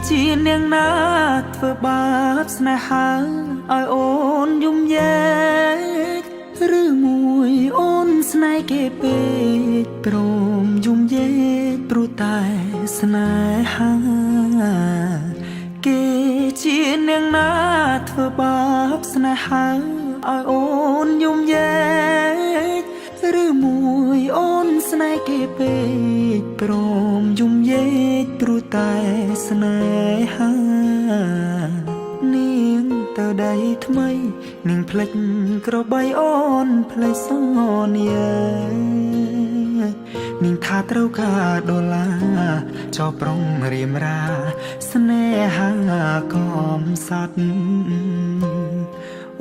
ជានាងណាធ្វើបាបស្នេហាឲ្យអូនយំយែកឬមួយអូនស្នេហ៍គេពេកព្រមយំយែកព្រោះតែស្នេហាគេជានាងណាធ្វើបាបស្នេហាឲ្យអូនយំយែកឬមួយអូនស្នេហ៍គេពេកព្រមយំយែកព្រោះតែស្នេហានាងទៅដៃថ្មីនាងភ្លេចក្របីអូនភ្លេចសន្យានាងថាត្រូវការដុល្លារចោប្រុងរៀមរាស្នេហាកំសត់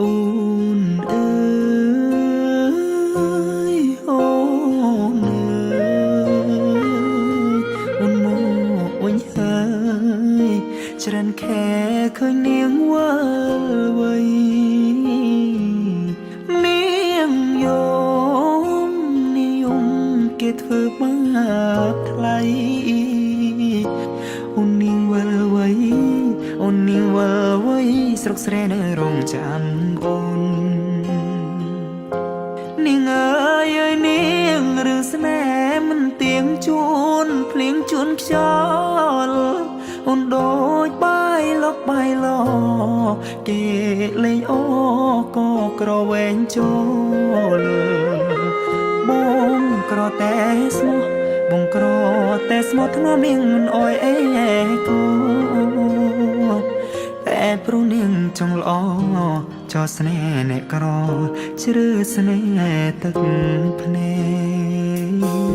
អូនអើយអូនអើយអូនមកអញហើយច្រើនខែឃើញនាងវិលវ័យនាងយំនិយមគេធ្វើបាបថ្លៃអូននាងវិលវ័យអូននាងវិលវ័យស្រុកស្រែនៅរងចាំអូននាងអើយអើយនាងរឿងស្នេហ៍មិនទៀងជួនភ្លៀងជួនខ្យល់អូនដូចបាយលុកបាយលគេលេងអូក៏ក្រវែងចូលបងក្រតែស្មោះបងក្រតែស្មោះធ្នមនាងមិនអោយអេគូតែព្រោះនាងចង់ល្អចោស្នេហ៍អ្នកក្រជ្រើស្នេហ៍ទឹកភ្នែក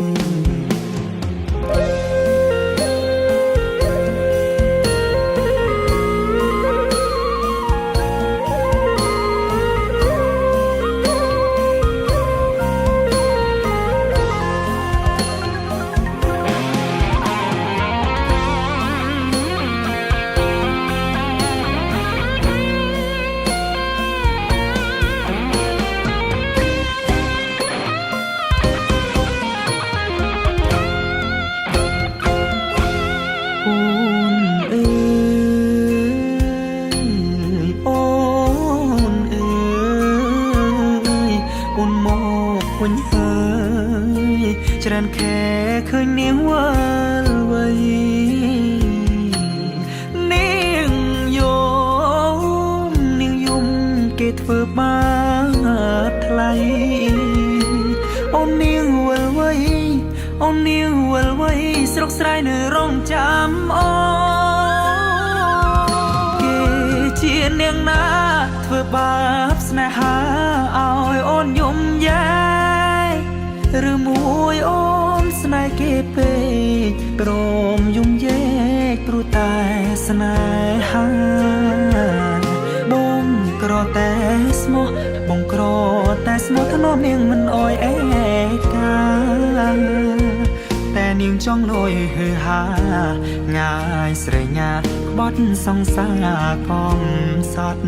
វិញហើយច្រើនខែឃើញនាងវិលវ័យនាងយំគេធ្វើបាបថ្លៃអូននាងវិលវ័យអូននាងវិលវ័យស្រុកស្រែនៅរងចាំអូគេជានាងណាធ្វើបាបស្នេហាឲ្យអូនយំយែឬមួយអូនស្នេហ៍គេពេកព្រមយំយែកព្រោះតែស្នេហាបងក្រតែស្មោះបងក្រតែស្មោះធ្នមនាងមិនអោយអេកាតែនាងចង់លយហឺហាងាយស្រែញាក្បត់សង្សារកំសត់